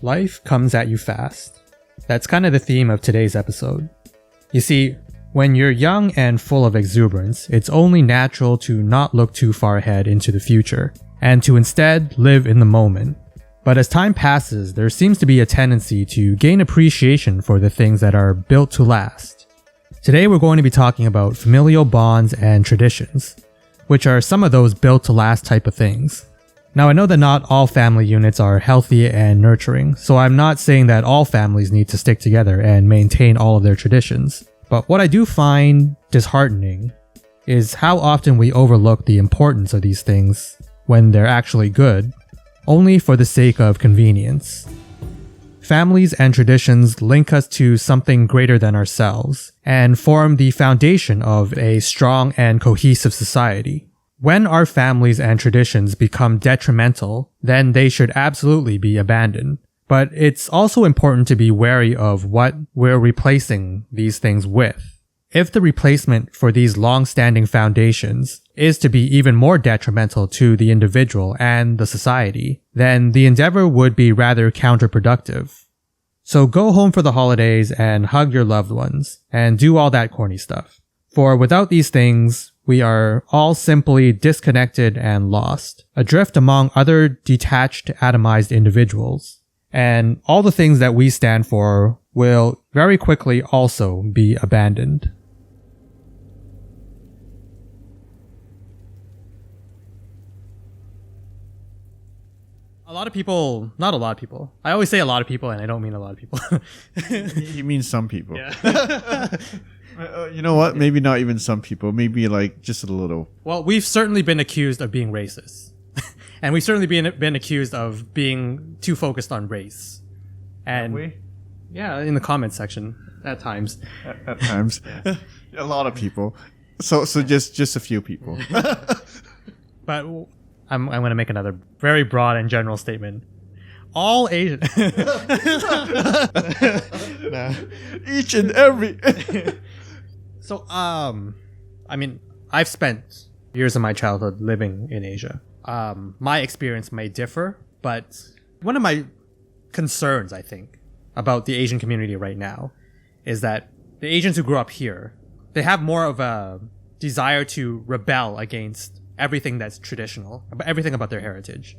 Life comes at you fast. That's kind of the theme of today's episode. You see, when you're young and full of exuberance, it's only natural to not look too far ahead into the future, and to instead live in the moment. But as time passes, there seems to be a tendency to gain appreciation for the things that are built to last. Today we're going to be talking about familial bonds and traditions, which are some of those built to last type of things. Now I know that not all family units are healthy and nurturing, so I'm not saying that all families need to stick together and maintain all of their traditions. But what I do find disheartening is how often we overlook the importance of these things when they're actually good, only for the sake of convenience. Families and traditions link us to something greater than ourselves and form the foundation of a strong and cohesive society. When our families and traditions become detrimental, then they should absolutely be abandoned. But it's also important to be wary of what we're replacing these things with. If the replacement for these long-standing foundations is to be even more detrimental to the individual and the society, then the endeavor would be rather counterproductive. So go home for the holidays and hug your loved ones, and do all that corny stuff. For without these things, we are all simply disconnected and lost, adrift among other detached, atomized individuals. And all the things that we stand for will very quickly also be abandoned. Not a lot of people. I always say a lot of people and I don't mean a lot of people. You mean some people. Yeah. You know what? Maybe not even some people. Maybe like just a little. Well, we've certainly been accused of being racist. And we've certainly been accused of being too focused on race. And we? Yeah, in the comment section at times. At times. Yeah. A lot of people. So just a few people. But I'm going to make another very broad and general statement. All Asian... Nah. Each and every... So, I mean, I've spent years of my childhood living in Asia. My experience may differ, but one of my concerns, I think, about the Asian community right now is that the Asians who grew up here, they have more of a desire to rebel against everything that's traditional, everything about their heritage.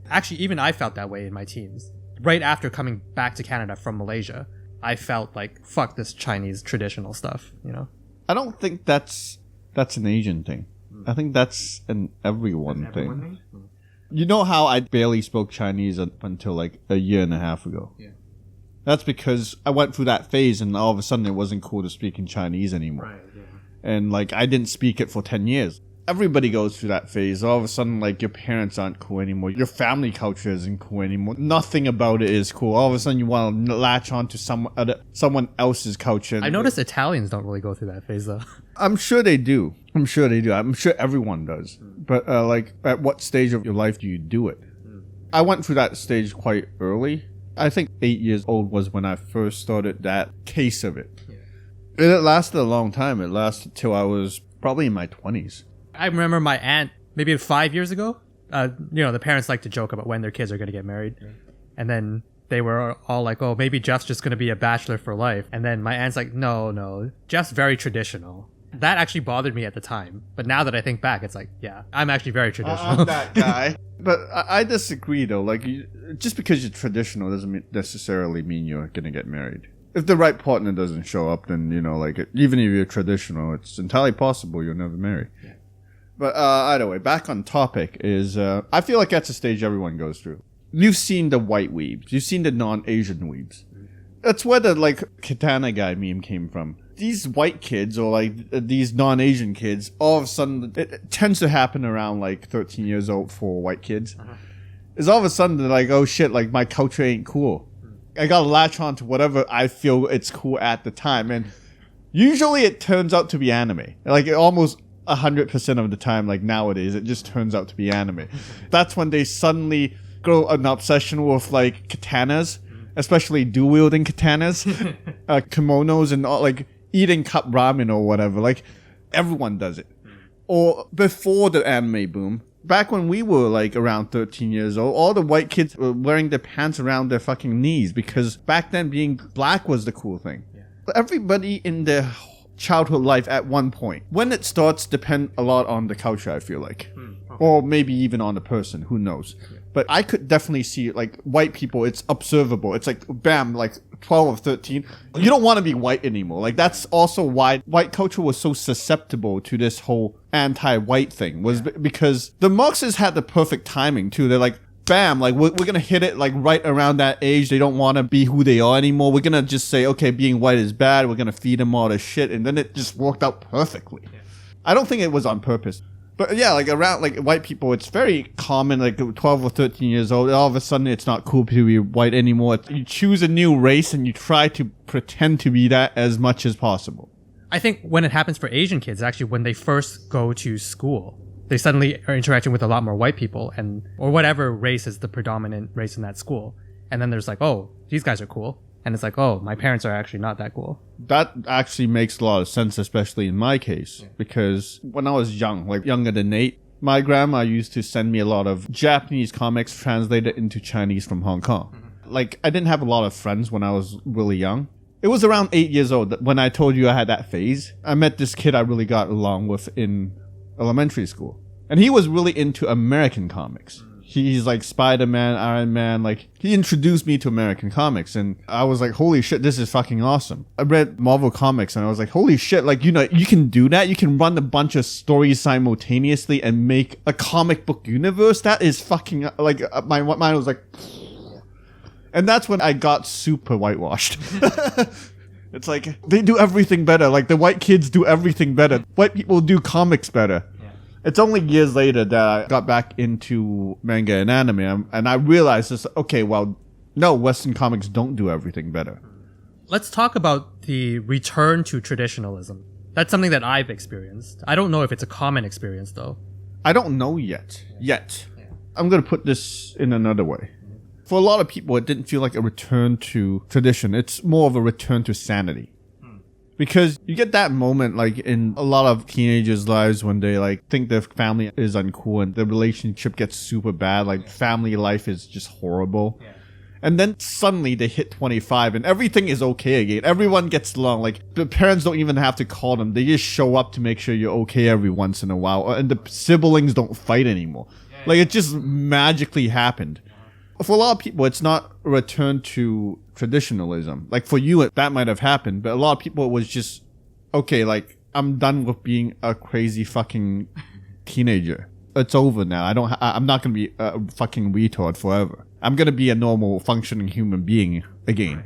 Actually, even I felt that way in my teens. Right after coming back to Canada from Malaysia, I felt like, fuck this Chinese traditional stuff, you know? I don't think that's an Asian thing. I think that's an everyone thing. You know how I barely spoke Chinese until like a year and a half ago? Yeah. That's because I went through that phase and all of a sudden it wasn't cool to speak in Chinese anymore. Right, yeah. And like I didn't speak it for 10 years. Everybody goes through that phase. All of a sudden, like, your parents aren't cool anymore. Your family culture isn't cool anymore. Nothing about it is cool. All of a sudden, you want to latch on to someone else's culture. I noticed Italians don't really go through that phase, though. I'm sure they do. I'm sure everyone does. But, like, at what stage of your life do you do it? I went through that stage quite early. I think 8 years old was when I first started that case of it. Yeah. And it lasted a long time. It lasted till I was probably in my 20s. I remember my aunt, maybe 5 years ago, the parents like to joke about when their kids are going to get married. Yeah. And then they were all like, oh, maybe Jeff's just going to be a bachelor for life. And then my aunt's like, no, Jeff's very traditional. That actually bothered me at the time. But now that I think back, it's like, yeah, I'm actually very traditional. I'm that guy. But I disagree, though. Like, just because you're traditional doesn't necessarily mean you're going to get married. If the right partner doesn't show up, then, even if you're traditional, it's entirely possible you'll never marry. Yeah. But either way, back on topic is, I feel like that's a stage everyone goes through. You've seen the white weebs. You've seen the non-Asian weebs. That's where the, katana guy meme came from. These white kids, or, these non-Asian kids, all of a sudden, it tends to happen around, 13 years old for white kids. Uh-huh. Is all of a sudden, they're like, oh shit, my culture ain't cool. I gotta latch on to whatever I feel it's cool at the time. And usually it turns out to be anime. Almost 100% of the time, nowadays, it just turns out to be anime. That's when they suddenly grow an obsession with katanas, especially dual-wielding katanas, kimonos, and all, eating cup ramen or whatever. Everyone does it. Or before the anime boom, Back when we were like around 13 years old, all the white kids were wearing their pants around their fucking knees because back then being black was the cool thing. Yeah. Everybody in their childhood life at one point. When it starts depend a lot on the culture, I feel like. Okay. Or maybe even on the person, who knows. Yeah. But I could definitely see like white people, it's observable. It's like, bam, like 12 or 13. You don't want to be white anymore. Like that's also why white culture was so susceptible to this whole anti-white thing was because the Marxists had the perfect timing too. They're like, bam, like we're going to hit it like right around that age. They don't want to be who they are anymore. We're going to just say, okay, being white is bad. We're going to feed them all this shit. And then it just worked out perfectly. Yeah. I don't think it was on purpose. But yeah, like around like white people, it's very common, like 12 or 13 years old, all of a sudden it's not cool to be white anymore. You choose a new race and you try to pretend to be that as much as possible. I think when it happens for Asian kids, actually when they first go to school, they suddenly are interacting with a lot more white people and or whatever race is the predominant race in that school. And then there's like, oh, these guys are cool. And it's like, oh, my parents are actually not that cool. That actually makes a lot of sense, especially in my case. Yeah. Because when I was young, like younger than 8, my grandma used to send me a lot of Japanese comics translated into Chinese from Hong Kong. Mm-hmm. Like, I didn't have a lot of friends when I was really young. It was around 8 years old when I told you I had that phase. I met this kid I really got along with in elementary school. And he was really into American comics. He's like Spider-Man, Iron Man, like he introduced me to American comics and I was like, holy shit, this is fucking awesome. I read Marvel comics and I was like, holy shit, like, you know, you can do that. You can run a bunch of stories simultaneously and make a comic book universe. That is fucking like, my mind was like, and that's when I got super whitewashed. It's like, they do everything better. Like the white kids do everything better. White people do comics better. It's only years later that I got back into manga and anime, and I realized this, okay, well, no, Western comics don't do everything better. Let's talk about the return to traditionalism. That's something that I've experienced. I don't know if it's a common experience, though. I don't know yet. I'm going to put this in another way. For a lot of people, it didn't feel like a return to tradition. It's more of a return to sanity. Because you get that moment like in a lot of teenagers' lives when they like think their family is uncool and the relationship gets super bad, like family life is just horrible. Yeah. And then suddenly they hit 25 and everything is okay again. Everyone gets along. Like the parents don't even have to call them. They just show up to make sure you're okay every once in a while. And the siblings don't fight anymore. Like it just magically happened. For a lot of people, it's not a return to traditionalism. Like for you, that might have happened, but a lot of people, it was just, okay, like I'm done with being a crazy fucking teenager. It's over now. I'm not going to be a fucking retard forever. I'm going to be a normal functioning human being again.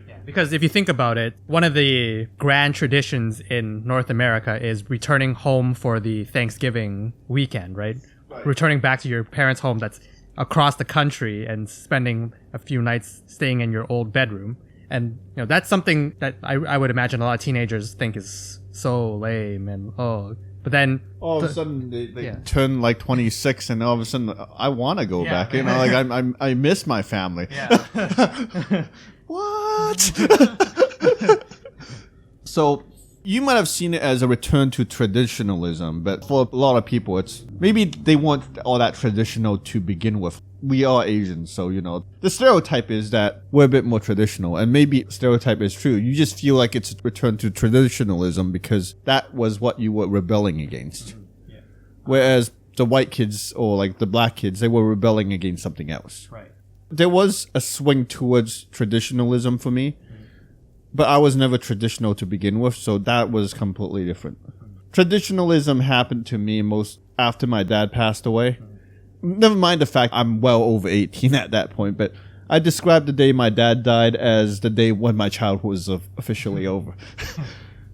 Yeah, because if you think about it, one of the grand traditions in North America is returning home for the Thanksgiving weekend, right? Returning back to your parents' home that's across the country and spending a few nights staying in your old bedroom. And, you know, that's something that I would imagine a lot of teenagers think is so lame and, but then all of a sudden they turn like 26 and all of a sudden I want to go back, you know, like I miss my family. Yeah. What? So you might have seen it as a return to traditionalism, but for a lot of people, it's maybe they want all that traditional to begin with. We are Asians, so, you know, the stereotype is that we're a bit more traditional, and maybe stereotype is true. You just feel like it's a return to traditionalism because that was what you were rebelling against. Yeah. Whereas the white kids or like the black kids, they were rebelling against something else. Right. There was a swing towards traditionalism for me. But I was never traditional to begin with, so that was completely different. Traditionalism happened to me most after my dad passed away. Never mind the fact I'm well over 18 at that point, but I described the day my dad died as the day when my childhood was officially over.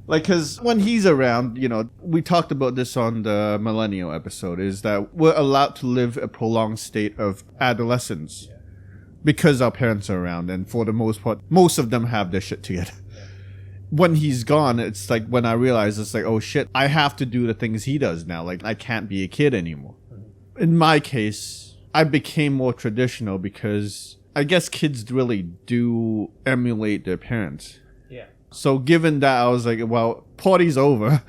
Like, because when he's around, you know, we talked about this on the millennial episode, is that we're allowed to live a prolonged state of adolescence. Because our parents are around, and for the most part, most of them have their shit together. When he's gone, it's like when I realize it's like, oh shit, I have to do the things he does now. Like, I can't be a kid anymore. In my case, I became more traditional because I guess kids really do emulate their parents. Yeah. So given that, I was like, well, party's over.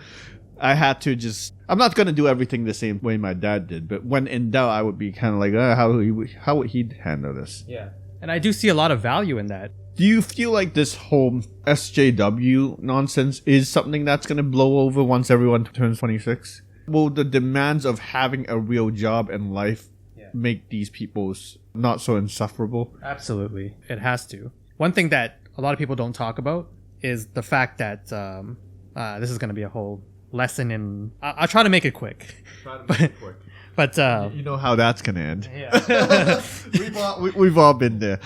I had to just. I'm not gonna do everything the same way my dad did, but when in doubt, I would be kind of like, how would he handle this? Yeah. And I do see a lot of value in that. Do you feel like this whole SJW nonsense is something that's gonna blow over once everyone turns 26? Will the demands of having a real job and life make these people not so insufferable? Absolutely. It has to. One thing that a lot of people don't talk about is the fact that this is going to be a whole lesson in... I'll try to make it quick. But you know how that's going to end. Yeah. We've all been there.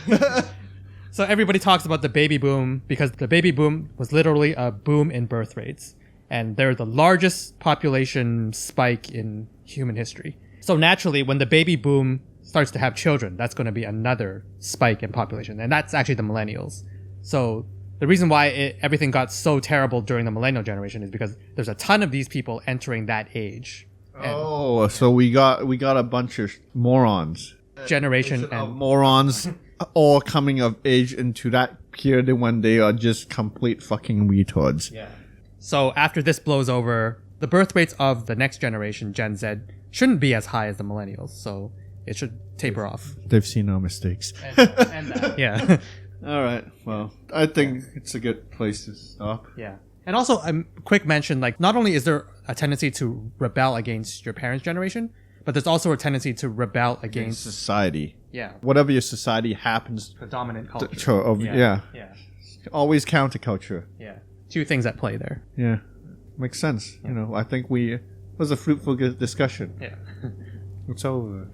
So everybody talks about the baby boom because the baby boom was literally a boom in birth rates. And they're the largest population spike in human history. So naturally, when the baby boom starts to have children, that's going to be another spike in population. And that's actually the millennials. So the reason why everything got so terrible during the millennial generation is because there's a ton of these people entering that age. So we got a bunch of morons. Generation and morons all coming of age into that period when they are just complete fucking retards. Yeah. So after this blows over, the birth rates of the next generation, Gen Z, shouldn't be as high as the millennials. So it should taper off. They've seen our mistakes. And that. Yeah. All right. Well, I think it's a good place to stop. Yeah. And also, a quick mention, like, not only is there a tendency to rebel against your parents' generation, but there's also a tendency to rebel against society. Yeah. Whatever your society happens. The dominant culture. Yeah. Always counterculture. Yeah. Two things at play there. Yeah. Makes sense. Yeah. You know, I think it was a fruitful discussion. Yeah. It's over.